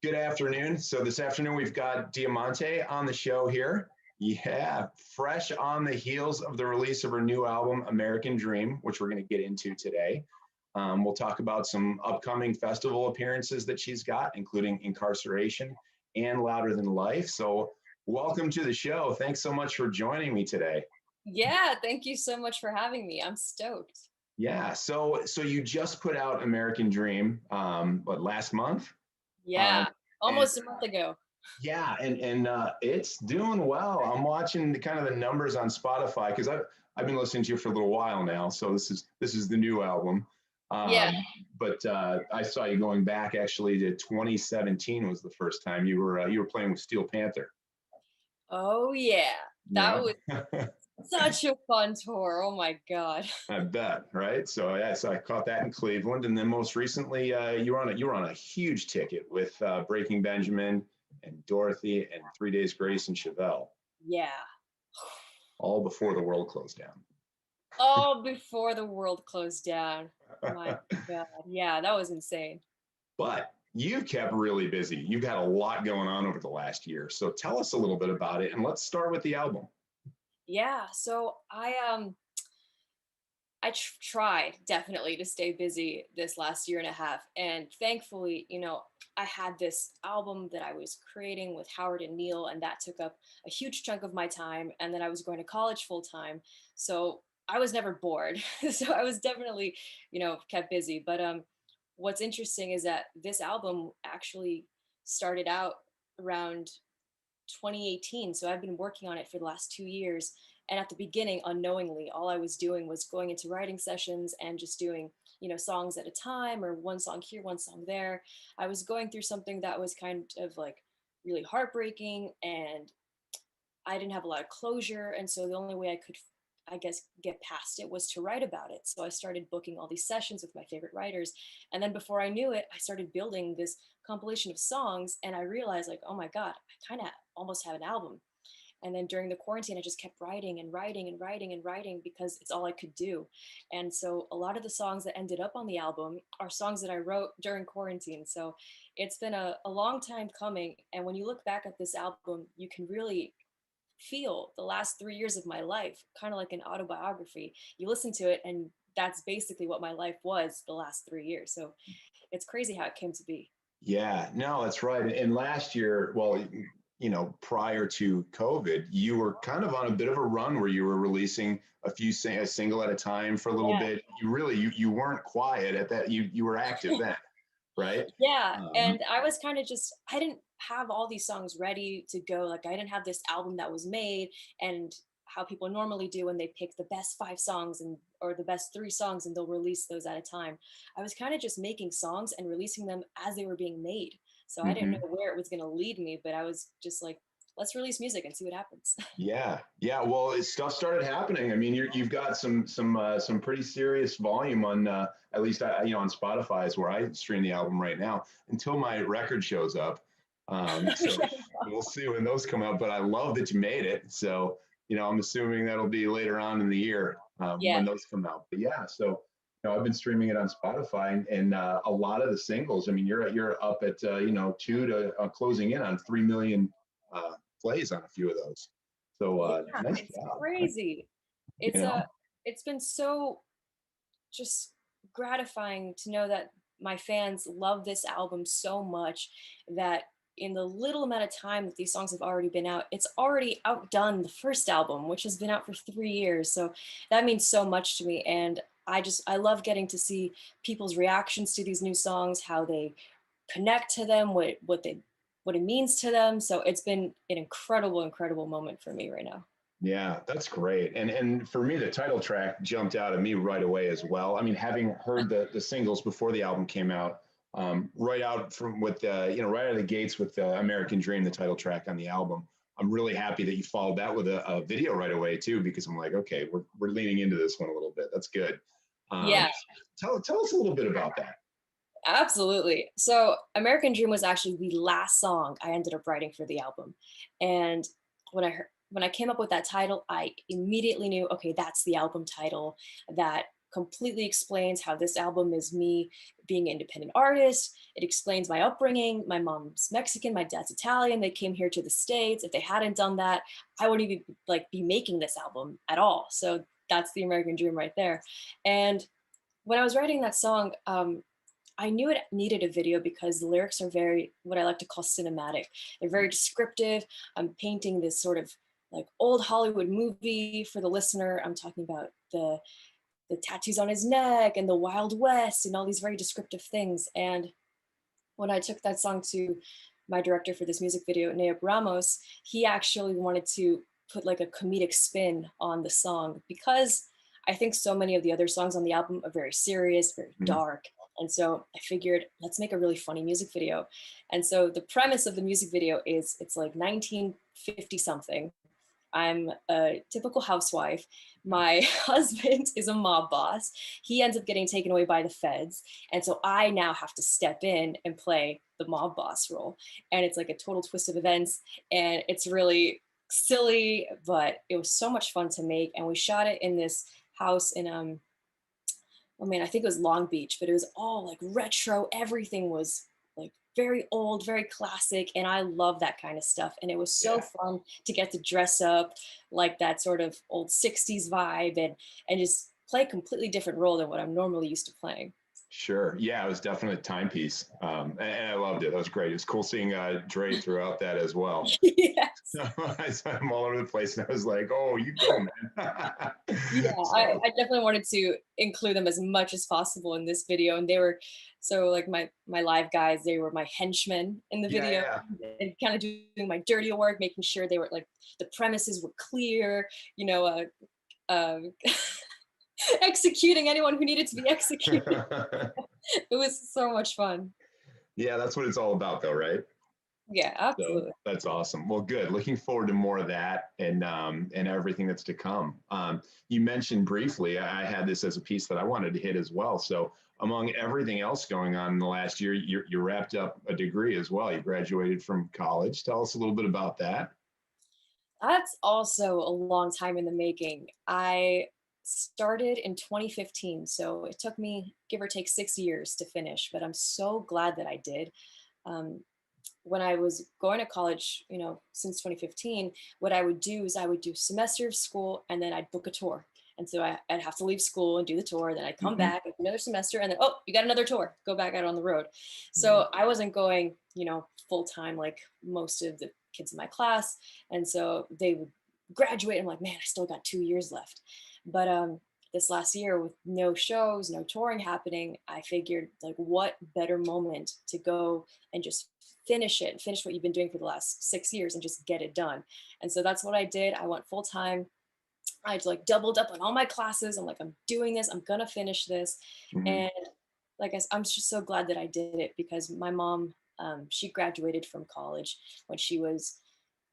Good afternoon. So this afternoon we've got Diamante on the show here. Yeah, fresh on the heels of the release of her new album, American Dream, which we're going to get into today. We'll talk about some upcoming festival appearances that she's got, including Inkarceration and Louder Than Life. So welcome to the show. Thanks so much for joining me today. Yeah, thank you so much for having me. I'm stoked. Yeah, so you just put out American Dream, last month? Um, Yeah, and almost a month ago. Yeah, and it's doing well. I'm watching the kind of the numbers on Spotify because I've been listening to you for a little while now. So this is the new album. Yeah. But I saw you going back actually to 2017 was the first time you were playing with Steel Panther. Oh yeah. That Yeah, was such a fun tour. Oh my God. I bet, right? So I caught that in Cleveland, and then most recently you were on a huge ticket with Breaking Benjamin and Dorothy and 3 Days Grace and Chevelle, Yeah. all before the world closed down. Oh, before the world closed down. My God. Yeah, that was insane. But you've kept really busy. You've had a lot going on over the last year. So tell us a little bit about it, and let's start with the album. Yeah, so I tried definitely to stay busy this last year and a half. And thankfully, I had this album that I was creating with Howard and Neil, and that took up a huge chunk of my time. And then I was going to college full time. So I was never bored. So I was definitely, kept busy. But what's interesting is that this album actually started out around 2018. So I've been working on it for the last 2 years. And at the beginning, unknowingly, all I was doing was going into writing sessions and just doing, songs at a time or one song here, one song there. I was going through something that was kind of like really heartbreaking, and I didn't have a lot of closure. And so the only way I could, I guess, get past it was to write about it. So I started booking all these sessions with my favorite writers. And then before I knew it, I started building this compilation of songs. And I realized, like, oh my God, I kind of almost have an album. And then during the quarantine, I just kept writing and writing and writing and writing because it's all I could do. And so a lot of the songs that ended up on the album are songs that I wrote during quarantine. So it's been a long time coming. And when you look back at this album, you can really feel the last 3 years of my life, kind of like an autobiography. You listen to it, and that's basically what my life was the last 3 years. So it's crazy how it came to be. Yeah, no, that's right. And last year, well, prior to COVID, you were kind of on a bit of a run where you were releasing a single at a time for a little Yeah. bit. You weren't quiet at that. You were active then, right? Yeah, Um, and I was kind of just I didn't have all these songs ready to go. Like I didn't have this album that was made and how people normally do when they pick the best 5 songs and or the best 3 songs and they'll release those at a time. I was kind of just making songs and releasing them as they were being made. So I didn't know mhm. where it was going to lead me, but I was just like, let's release music and see what happens. Yeah, yeah. Well, stuff started happening. I mean, you've got some pretty serious volume on at least on Spotify is where I stream the album right now until my record shows up. So we'll see when those come out. But I love that you made it. So I'm assuming that'll be later on in the year Yeah. when those come out. But yeah, so I've been streaming it on Spotify, and a lot of the singles. I mean, you're up at 2 to closing in on 3 million uh, plays on a few of those. So Yeah, nice it's job. crazy. You It's know, a it's been so just gratifying to know that my fans love this album so much that in the little amount of time that these songs have already been out, it's already outdone the first album, which has been out for 3 years. So that means so much to me. And I love getting to see people's reactions to these new songs, how they connect to them, what it means to them. So it's been an incredible, incredible moment for me right now. yeah, that's great. And for me, the title track jumped out at me right away as well. I mean, having heard the singles before the album came out, right out from with the right out of the gates with American Dream, the title track on the album. I'm really happy that you followed that with a video right away too, because I'm like, okay, we're leaning into this one a little bit. That's good. Um, Yeah. tell us a little bit about that. Absolutely. So, American Dream was actually the last song I ended up writing for the album. And when I came up with that title, I immediately knew, okay, that's the album title. That completely explains how this album is me being an independent artist. It explains my upbringing. My mom's Mexican, my dad's Italian. They came here to the States. If they hadn't done that, I wouldn't even like be making this album at all. So that's the American dream right there. And when I was writing that song, I knew it needed a video because the lyrics are very, what I like to call cinematic. They're very descriptive. I'm painting this sort of like old Hollywood movie for the listener. I'm talking about the tattoos on his neck and the Wild West and all these very descriptive things. And when I took that song to my director for this music video, Neab Ramos, he actually wanted to put like a comedic spin on the song because I think so many of the other songs on the album are very serious, very Mhm. dark. And so I figured, let's make a really funny music video. And so the premise of the music video is it's like 1950 something. I'm a typical housewife. My husband is a mob boss. He ends up getting taken away by the feds. And so I now have to step in and play the mob boss role. And it's like a total twist of events. And it's really silly, but it was so much fun to make. And we shot it in this house in I mean, I think it was Long Beach, but it was all like retro. Everything was like very old, very classic. And I love that kind of stuff. And it was so Yeah. fun to get to dress up like that sort of old 60s vibe and just play a completely different role than what I'm normally used to playing. Sure. Yeah, it was definitely a timepiece. And I loved it. That was great. It was cool seeing Dre throughout that as well. Yes. I saw him all over the place and I was like, oh, you go, Yeah, man. I So, definitely wanted to include them as much as possible in this video. And they were so like my live guys, they were my henchmen in the yeah, video yeah. and kind of doing my dirty work, making sure they were like the premises were clear, you know, executing anyone who needed to be executed. It was so much fun. Yeah, that's what it's all about, though, right? Yeah, So absolutely. that's awesome. Well, good. Looking forward to more of that and everything that's to come. You mentioned briefly, I had this as a piece that I wanted to hit as well. So among everything else going on in the last year, you wrapped up a degree as well. You graduated from college. Tell us a little bit about that. That's also a long time in the making. I started in 2015, so it took me give or take 6 years to finish, but I'm so glad that I did. Um, when I was going to college, you know, since 2015, what I would do is I would do a semester of school and then I'd book a tour. And so I'd have to leave school and do the tour. Then I'd come Hmm. back like another semester and then, oh, you got another tour, go back out on the road. Yeah. So I wasn't going, you know, full time like most of the kids in my class. And so they would graduate. I'm like, man, I still got 2 years left. But this last year with no shows, no touring happening, I figured like what better moment to go and just finish it, finish what you've been doing for the last 6 years and just get it done. And so that's what I did. I went full time. I like doubled up on all my classes. I'm like, I'm doing this. I'm gonna finish this. Hmm. And like I'm just so glad that I did it because my mom, she graduated from college when she was,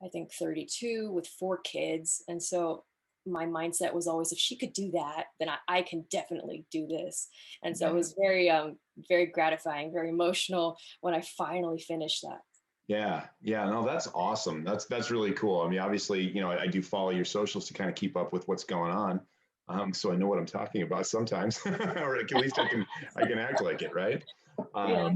I think, 32 with 4 kids. And so my mindset was always, if she could do that, then I can definitely do this. And so it Yeah. was very gratifying, very emotional when I finally finished that. Yeah, yeah, no, that's awesome. That's really cool. I mean, obviously, I do follow your socials to kind of keep up with what's going on, so I know what I'm talking about sometimes, or at least I can act like it, right? Yeah.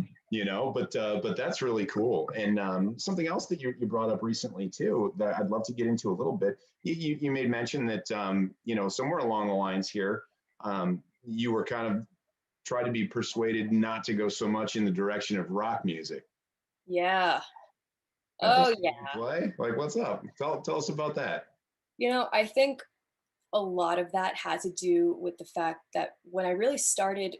But that's really cool. And something else that you brought up recently too that I'd love to get into a little bit. You made mention that somewhere along the lines here, you were kind of try to be persuaded not to go so much in the direction of rock music. Yeah. That thing's Oh come into yeah. play? Like, what's up? Tell us about that. You know, I think a lot of that had to do with the fact that when I really started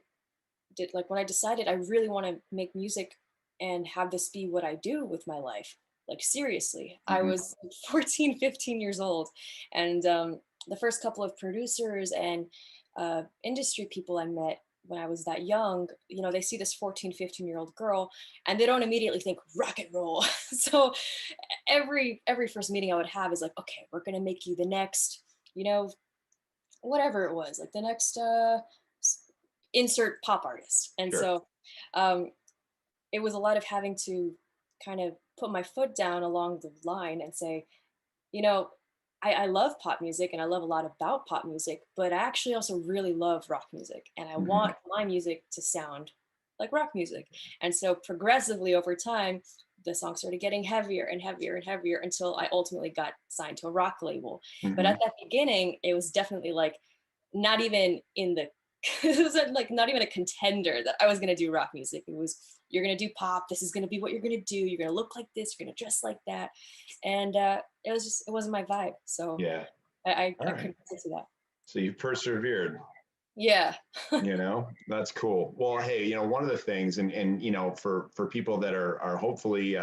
did like when I decided I really want to make music and have this be what I do with my life, like seriously, I Hmm. was 14, 15 years old. And the first couple of producers and industry people I met when I was that young, you know, they see this 14, 15-year-old girl and they don't immediately think rock and roll. So every first meeting I would have is like, okay, we're gonna make you the next, you know, whatever it was, like the next insert pop artist. And Sure. so um, it was a lot of having to kind of put my foot down along the line and say, you know, I love pop music and I love a lot about pop music, but I actually also really love rock music and I Hmm. want my music to sound like rock music. And so progressively over time, the songs started getting heavier and heavier and heavier until I ultimately got signed to a rock label. But Hmm. at that beginning, it was definitely like not even in the it was like not even a contender that I was gonna do rock music. It was you're gonna do pop. This is gonna be what you're gonna do. You're gonna look like this. You're gonna dress like that, and it wasn't my vibe. So Yeah. All I right. couldn't get to that. So you persevered. Yeah. That's cool. Well, hey, one of the things, and for people that are hopefully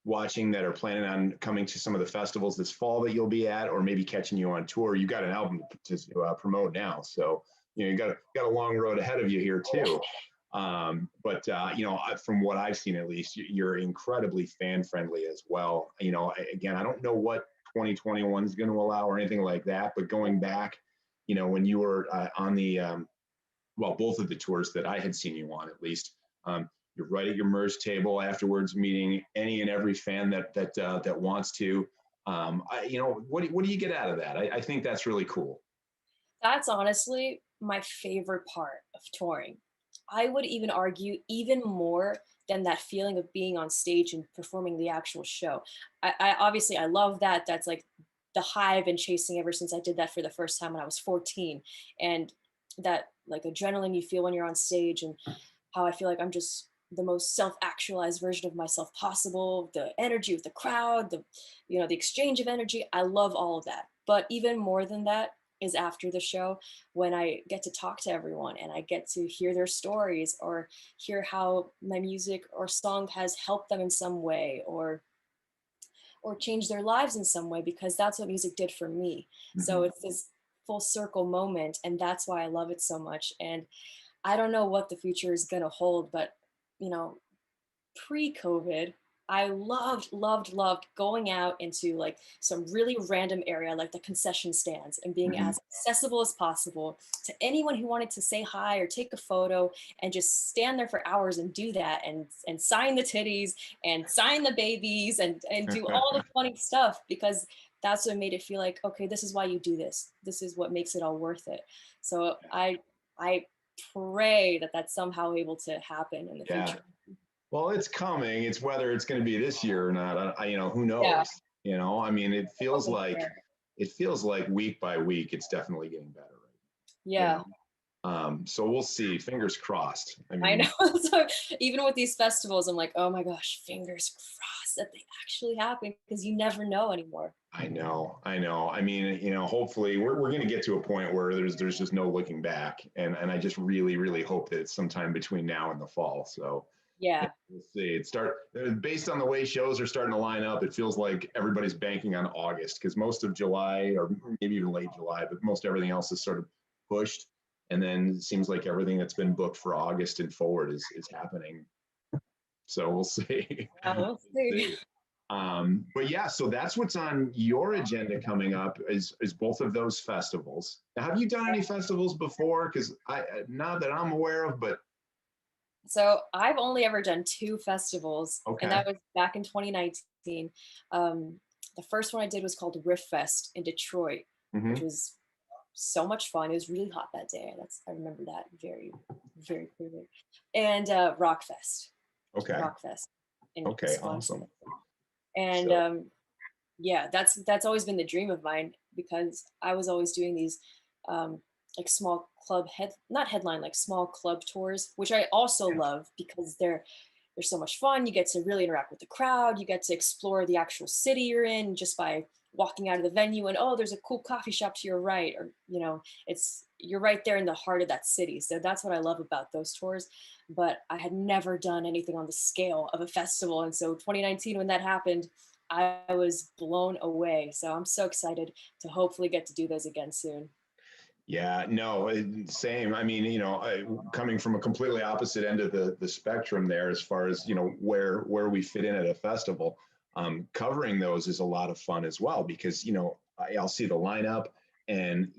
watching, that are planning on coming to some of the festivals this fall that you'll be at, or maybe catching you on tour, you got an album to promote now. So you got a long road ahead of you here too. But from what I've seen, at least, you're incredibly fan friendly as well. Again, I don't know what 2021 is going to allow or anything like that, but going back, when you were on the well, both of the tours that I had seen you on, at least. You're right at your merge table afterwards, meeting any and every fan that wants to. What do you get out of that? I think that's really cool. That's honestly my favorite part of touring. I would even argue even more than that feeling of being on stage and performing the actual show. I obviously I love that. That's like the high I've been chasing ever since I did that for the first time when I was 14. And that like adrenaline you feel when you're on stage and how I feel like I'm just the most self-actualized version of myself possible, the energy with the crowd, the exchange of energy. I love all of that. But even more than that is after the show when I get to talk to everyone and I get to hear their stories or hear how my music or song has helped them in some way or changed their lives in some way because that's what music did for me. So Hmm. it's this full circle moment and that's why I love it so much. And I don't know what the future is going to hold, but you know, pre-COVID, I loved going out into like some really random area like the concession stands and being Hmm. as accessible as possible to anyone who wanted to say hi or take a photo and just stand there for hours and do that and sign the titties and sign the babies and do all the funny stuff because that's what made it feel like okay, this is why you do this. This is what makes it all worth it. So I pray that that's somehow able to happen in the Yeah. future. Well, it's coming. It's whether it's going to be this year or not. Who Yeah. knows? I mean, it feels Totally like fair. week by week, it's definitely getting better. Right? Yeah, So we'll see. Fingers crossed. I I mean, know. So even with these festivals, I'm like, oh my gosh, fingers crossed that they actually happen because you never know anymore. I know, I know. I mean, hopefully we're going to get to a point where there's just no looking back, and I just really really hope that it's sometime between now and the fall. So Yeah. we'll see. Based on the way shows are starting to line up. It feels like everybody's banking on August because most of July or maybe even late July, but most everything else is sort of pushed, and then it seems like everything that's been booked for August and forward is happening. So we'll see. Yeah, we'll We'll see. see. But yeah, so that's what's on your agenda coming up is both of those festivals. Now, have you done any festivals before? Because I not that I'm aware of, but So I've only ever done two festivals, and okay. that was back in 2019. Um, the first one I did was called Riff Fest in Detroit, which Hmm. was so much fun. It was really hot that day. I remember that very, very clearly. And Okay. Rock Fest in Okay. Wisconsin. Awesome. And So yeah, that's always been the dream of mine because I was always doing these um, like small club not headline like small club tours, which I also yeah. love because they're so much fun. You get to really interact with the crowd. You get to explore the actual city you're in just by walking out of the venue and oh, there's a cool coffee shop to your right, or it's you're right there in the heart of that city. So that's what I love about those tours. But I had never done anything on the scale of a festival, and so 2019 when that happened, I was blown away. So I'm so excited to hopefully get to do those again soon. Yeah, no, same. I mean, coming from a completely opposite end of the spectrum there, as far as where we fit in at a festival, covering those is a lot of fun as well because I'll see the lineup, and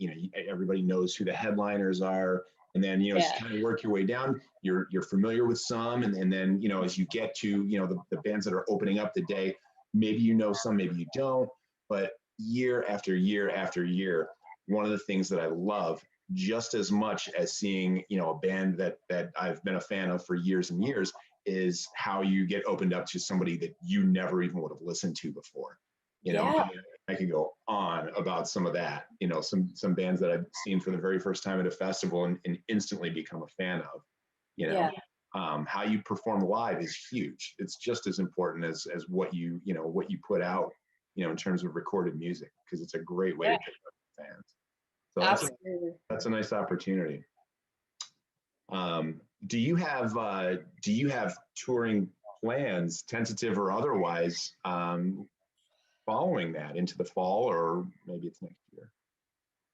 everybody knows who the headliners are, and then as Yeah. you kind of work your way down, you're familiar with some, and then as you get to the bands that are opening up the day, maybe some, maybe you don't, but year after year after year, one of the things that I love just as much as seeing, a band that I've been a fan of for years and years is how you get opened up to somebody that you never even would have listened to before. Yeah. I could go on about some of that, some bands that I've seen for the very first time at a festival and instantly become a fan of, Yeah. how you perform live is huge. It's just as important as what what you put out, in terms of recorded music, because it's a great way to Yeah. pick up fans. So Absolutely. that's a nice opportunity. Do you have touring plans, tentative or otherwise, following that into the fall, or maybe it's next year?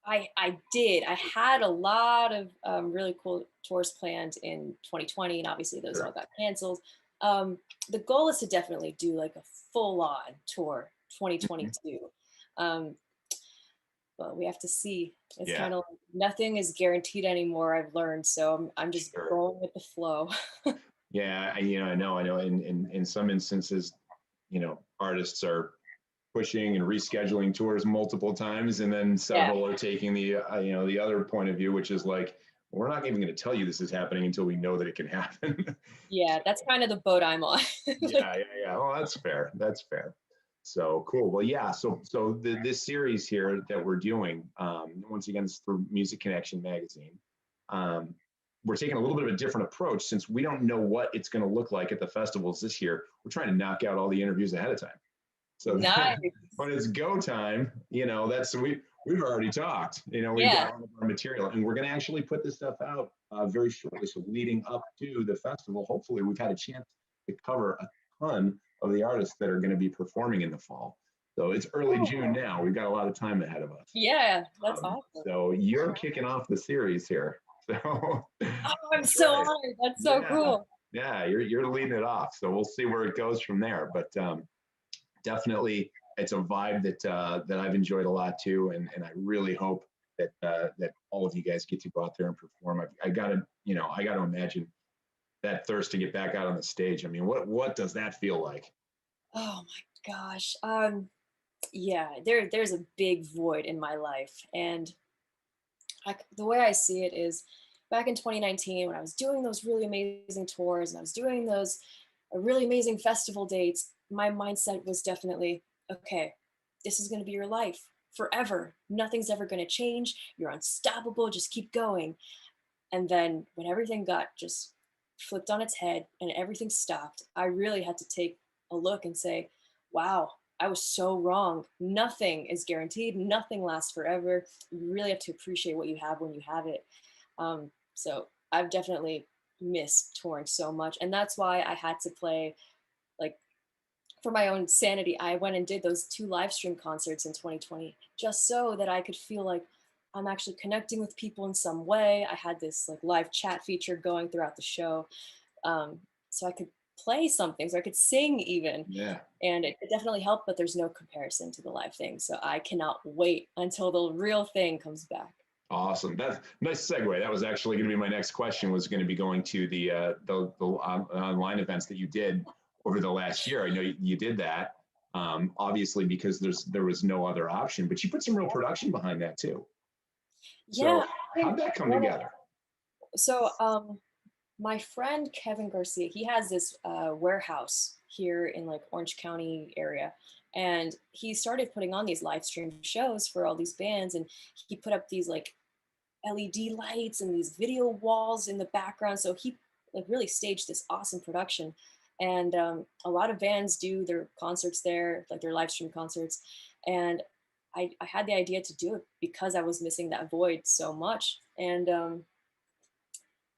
I did. I had a lot of really cool tours planned in 2020, and obviously those all Sure. got canceled. Um, the goal is to definitely do like a full-on tour Mhm. 2022. Um, but we have to see. It's Yeah, kind of like nothing is guaranteed anymore. I've learned, so I'm just sure. going with the flow. Yeah, I know. In some instances, artists are pushing and rescheduling tours multiple times, and then Yeah, several are taking the other point of view, which is like, we're not even going to tell you this is happening until we know that it can happen. yeah, that's kind of the boat I'm on. Yeah, Like, yeah, yeah. Oh, that's fair. That's fair. So cool. Well, yeah. So this series here that we're doing, once again, it's through Music Connection magazine. Um, we're taking a little bit of a different approach since we don't know what it's going to look like at the festivals this year. We're trying to knock out all the interviews ahead of time. So that nice. when it's go time, that's we've already talked. We've Yeah. got all of our material, and we're going to actually put this stuff out very shortly. So leading up to the festival, hopefully, we've had a chance to cover a ton of the artists that are going to be performing in the fall. So it's early Oh, June now. We've got a lot of time ahead of us. yeah, that's awesome. So you're kicking off the series here. So Oh, I'm that's so right. honored. That's so Yeah, cool. yeah. You're leading it off. So we'll see where it goes from there. But definitely, it's a vibe that I've enjoyed a lot too, and I really hope that all of you guys get to go out there and perform. I gotta I gotta imagine that thirst to get back out on the stage. I mean, what does that feel like? Oh my gosh. Yeah, there's a big void in my life, and the way I see it is, back in 2019 when I was doing those really amazing tours and I was doing those really amazing festival dates, my mindset was definitely, okay, this is going to be your life forever. Nothing's ever going to change. You're unstoppable. Just keep going. And then when everything got just flipped on its head and everything stopped, I really had to take a look and say, wow, I was so wrong. Nothing is guaranteed, nothing lasts forever. You really have to appreciate what you have when you have it. So I've definitely missed touring so much. And that's why I had to play, like, for my own sanity, I went and did those 2 live stream concerts in 2020 just so that I could feel like I'm actually connecting with people in some way. I had this like live chat feature going throughout the show, so I could play something, so I could sing even, Yeah. and it definitely helped. But there's no comparison to the live thing, so I cannot wait until the real thing comes back. Awesome. That's nice segue. That was actually going to be my next question. Was going to be going to the online events that you did over the last year. I know you did that, obviously because there was no other option, but you put some real production behind that too. Yeah, So how'd that come together? so my friend Kevin Garcia, he has this warehouse here in like Orange County area. And he started putting on these live stream shows for all these bands. And he put up these like LED lights and these video walls in the background. So he like really staged this awesome production. And a lot of bands do their concerts there, like their live stream concerts. And I had the idea to do it because I was missing that void so much. And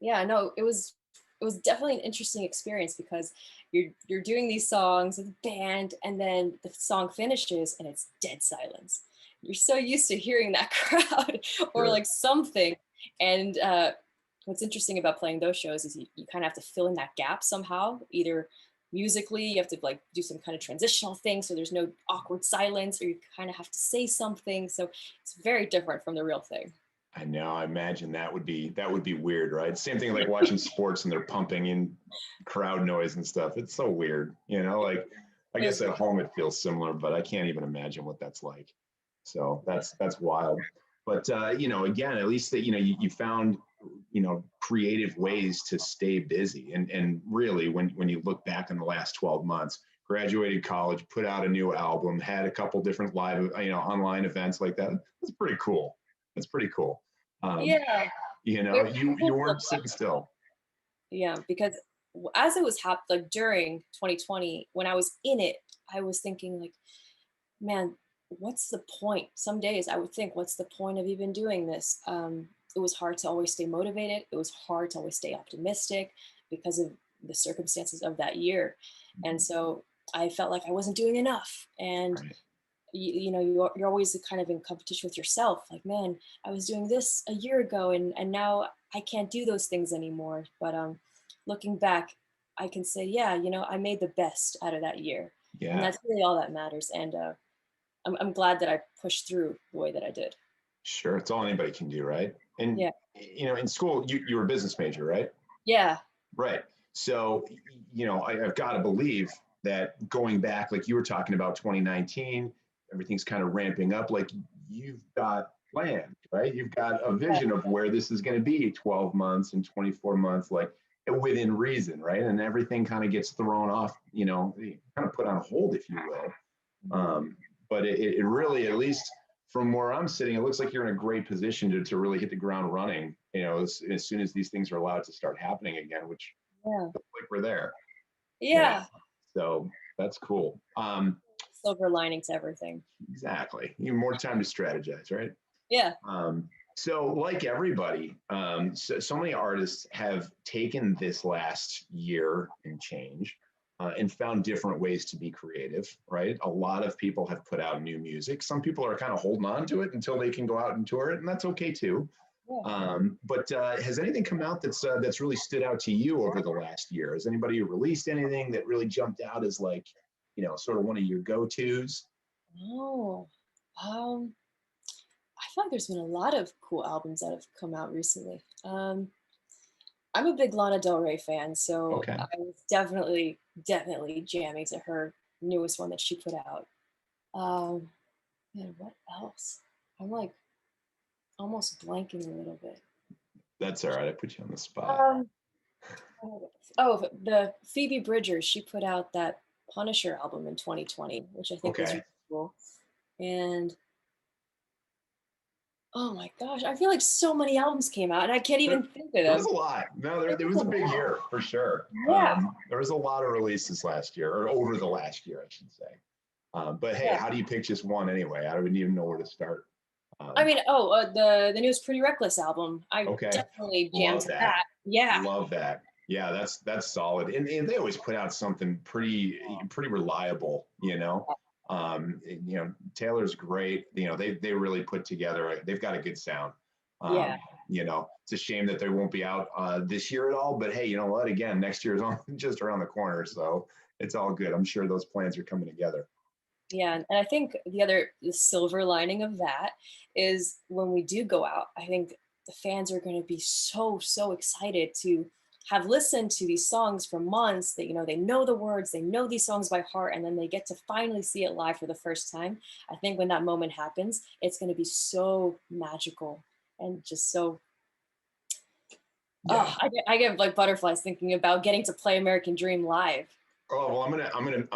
yeah, no, it was definitely an interesting experience because you're doing these songs with a band and then the song finishes and it's dead silence. You're so used to hearing that crowd or Sure. like something. And what's interesting about playing those shows is you kind of have to fill in that gap somehow. Either musically, you have to like do some kind of transitional thing so there's no awkward silence, or you kind of have to say something. So it's very different from the real thing. I know. I imagine that would be weird, right? Same thing like watching sports and they're pumping in crowd noise and stuff. It's so weird. Like I It was guess at home it feels similar, but I can't even imagine what that's like. So that's wild. But again, at least that you found creative ways to stay busy. And really, when you look back on the last 12 months, graduated college, put out a new album, had a couple different live online events like that. That's pretty cool. That's pretty cool. Yeah. You weren't sitting still. Yeah, because as it was like during 2020, when I was in it, I was thinking like, man, what's the point? Some days I would think, what's the point of even doing this? It was hard to always stay motivated. It was hard to always stay optimistic because of the circumstances of that year. And so I felt like I wasn't doing enough. And Right. you're always kind of in competition with yourself. Like, man, I was doing this a year ago, and now I can't do those things anymore. But looking back, I can say, yeah, I made the best out of that year, and Yeah. that's really all that matters. And I'm glad that I pushed through the way that I did. Sure. It's all anybody can do, right? And Yeah. in school, you were a business major, right? Yeah. Right. So, I've got to believe that going back, like you were talking about 2019, everything's kind of ramping up. Like you've got plans, right? You've got a vision of where this is going to be 12 months and 24 months, like within reason, right? And everything kind of gets thrown off, kind of put on hold, if you will. Mhm. But it really, at least from where I'm sitting, it looks like you're in a great position to really hit the ground running, as soon as these things are allowed to start happening again, which Yeah. looks like we're there. Yeah. So that's cool. Silver lining to everything. Exactly. You have more time to strategize, right? Yeah. So like everybody, so many artists have taken this last year and change and found different ways to be creative, right? A lot of people have put out new music. Some people are kind of holding on to it until they can go out and tour it, and that's okay too. Yeah. But has anything come out that's really stood out to you over the last year? Has anybody released anything that really jumped out as like, sort of one of your go-tos? Oh. I feel like there's been a lot of cool albums that have come out recently. I'm a big Lana Del Rey fan, so Okay. I was definitely jamming to her newest one that she put out. Um, Man, what else? I'm like almost blanking a little bit. That's all right. I put you on the spot. Um, oh, the Phoebe Bridgers, she put out that Punisher album in 2020, which I think was Okay. really cool. And oh my gosh, I feel like so many albums came out and I can't There, even think of there was them. a lot. No, It there was was a a big lot. year for sure. Yeah. There was a lot of releases last year, or over the last year, I should say. But hey, Yeah. how do you pick just one anyway? I wouldn't even know where to start. I Um, mean, the newest Pretty Reckless album. I okay, definitely jammed love to that. that. Yeah. Love that. Yeah, that's solid. And they always put out something pretty reliable. Taylor's great. They really put together. They've got a good sound. Yeah. Um, it's a shame that they won't be out this year at all. But hey, you know what? Again, next year is just around the corner, so it's all good. I'm sure those plans are coming together. Yeah. And I think the silver lining of that is when we do go out, I think the fans are going to be so excited to have listened to these songs for months that, they know the words, they know these songs by heart, and then they get to finally see it live for the first time. I think when that moment happens, it's going to be so magical and just so, Yeah. oh, I get like butterflies thinking about getting to play American Dream live. Oh well, I'm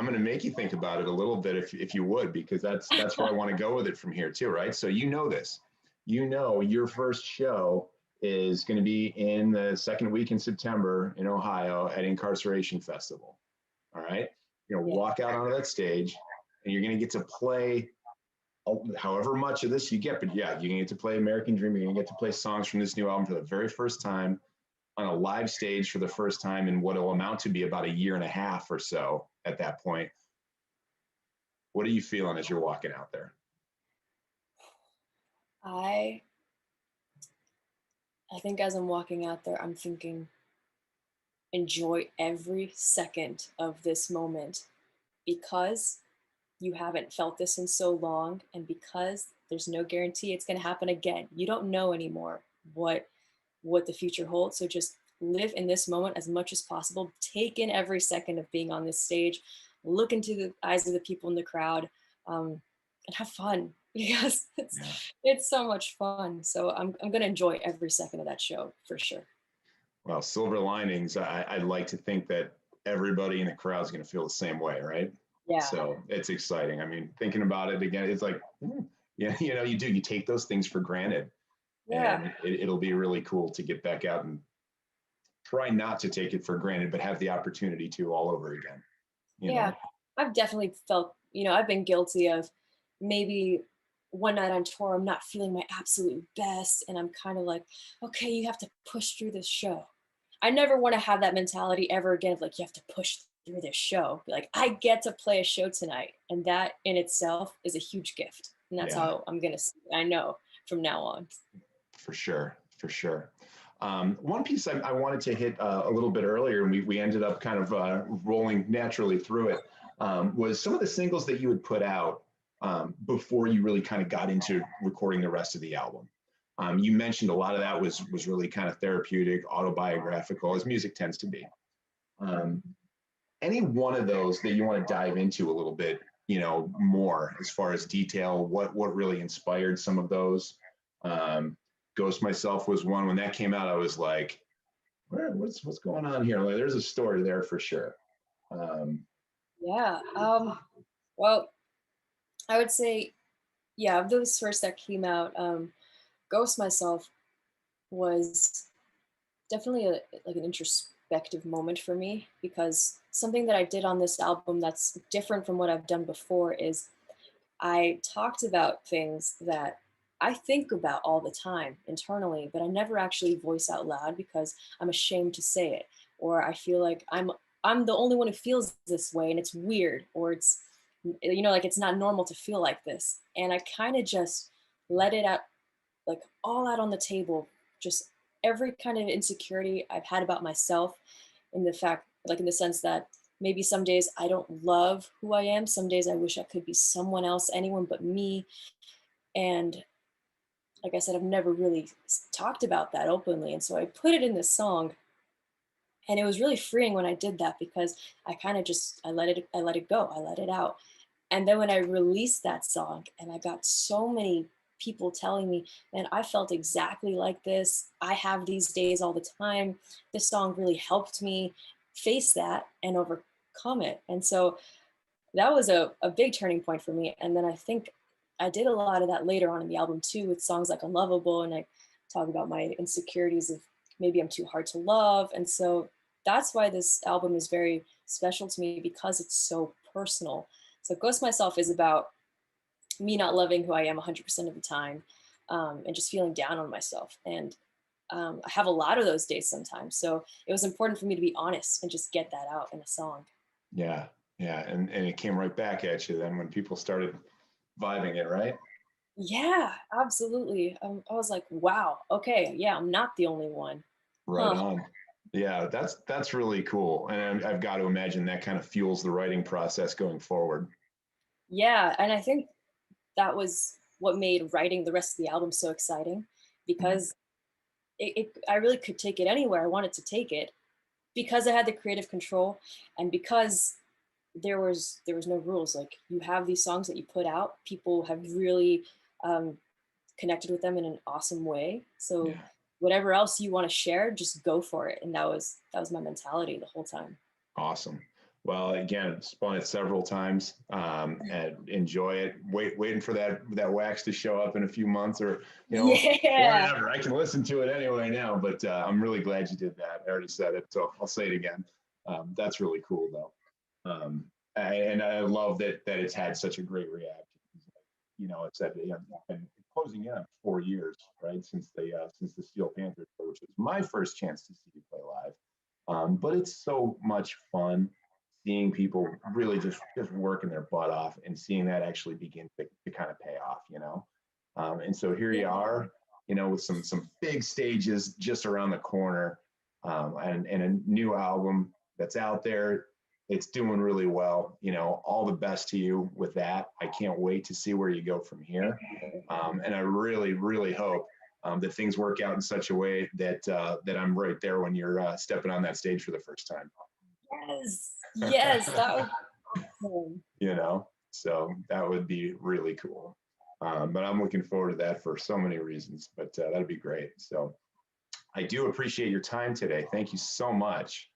gonna make you think about it a little bit if you would, because that's where I want to go with it from here too, right? So this, your first show is going to be in the second week in September in Ohio at Inkarceration Festival. All right, you're gonna Yeah. walk out onto that stage, and you're gonna get to play however much of this you get, but yeah, you're gonna get to play American Dream. You're gonna get to play songs from this new album for the very first time on a live stage for the first time in what will amount to be about a year and a half or so at that point. What are you feeling as you're walking out there? I I think as I'm walking out there, I'm thinking, enjoy every second of this moment because you haven't felt this in so long, and because there's no guarantee it's going to happen again. You don't know anymore what the future holds. So just live in this moment as much as possible. Take in every second of being on this stage. Look into the eyes of the people in the crowd, and have fun. because Yeah. it's so much fun. So I'm gonna enjoy every second of that show for sure. Well, silver linings. I'd like to think that everybody in the crowd is going to feel the same way, right? Yeah. So it's exciting. I mean, thinking about it again, it's like, yeah, you take those things for granted, Yeah. and it'll be really cool to get back out and try not to take it for granted, but have the opportunity to all over again. You Yeah. know? I've definitely felt, I've been guilty of maybe one night on tour, I'm not feeling my absolute best. And I'm kind of like, okay, you have to push through this show. I never want to have that mentality ever again of like, you have to push through this show. Be like, I get to play a show tonight. And that in itself is a huge gift. And that's Yeah, how I'm going to, I know from now on. for sure, for sure. One piece I wanted to hit a little bit earlier, and we ended up kind of rolling naturally through it, was some of the singles that you had put out before you really kind of got into recording the rest of the album. You mentioned a lot of that was really kind of therapeutic, autobiographical, as music tends to be. Um, any one of those that you want to dive into a little bit, more as far as detail, what really inspired some of those? Um, Ghost Myself was one. When that came out, I was like, what's going on here? Like, there's a story there for sure. Um, Yeah. Well, I would say, yeah, of those first that came out, Ghost Myself was definitely like an introspective moment for me because something that I did on this album that's different from what I've done before is I talked about things that I think about all the time internally, but I never actually voice out loud because I'm ashamed to say it, or I feel like I'm the only one who feels this way and it's weird, or it's like it's not normal to feel like this. And I kind of just let it out, like all out on the table, just every kind of insecurity I've had about myself, in the fact, like in the sense that maybe some days I don't love who I am. Some days I wish I could be someone else, anyone but me. And like I said, I've never really talked about that openly. And so I put it in this song. And it was really freeing when I did that because I kind of just I let it go. I let it out. And then when I released that song and I got so many people telling me, man, I felt exactly like this. I have these days all the time. This song really helped me face that and overcome it. And so that was a big turning point for me. And then I think I did a lot of that later on in the album too, with songs like Unlovable. And I talk about my insecurities of maybe I'm too hard to love. And so that's why this album is very special to me because it's so personal. So Ghost Myself is about me not loving who I am 100% of the time, and just feeling down on myself. And I have a lot of those days sometimes. So it was important for me to be honest and just get that out in a song. yeah, yeah, and it came right back at you then when people started vibing it, right? Yeah, absolutely. I was like, wow, okay, yeah, I'm not the only one. Right Huh. on. Yeah, that's really cool, and I've got to imagine that kind of fuels the writing process going forward. Yeah. And I think that was what made writing the rest of the album so exciting Mhm. because I really could take it anywhere I wanted to take it because I had the creative control and because there was no rules. Like you have these songs that you put out, people have really um, connected with them in an awesome way. So Yeah. whatever else you want to share, just go for it. And that was my mentality the whole time. Awesome. Well, again, spun it several times, and enjoy it. Waiting for that wax to show up in a few months, or Yeah. whenever. I can listen to it anyway now, but I'm really glad you did that. I already said it, so I'll say it again. That's really cool, though, and I love that it's had such a great reaction. It's that been closing in on 4 years, right, since the Steel Panthers, which was my first chance to see you play live. But it's so much fun seeing people really just working their butt off and seeing that actually begin to kind of pay off. And so here you Yeah. are, with some big stages just around the corner, and a new album that's out there. It's doing really well. All the best to you with that. I can't wait to see where you go from here. And I really, really hope that things work out in such a way that I'm right there when you're stepping on that stage for the first time. Yes. Yes. That was awesome. So that would be really cool. But I'm looking forward to that for so many reasons, but that'd be great. So I do appreciate your time today. Thank you so much.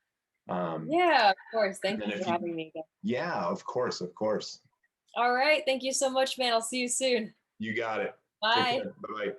Yeah, of course. And Thank then you for if you, having me again. yeah, of course, of course. All right. Thank you so much, man. I'll see you soon. You got it. Take Bye. care. Bye-bye.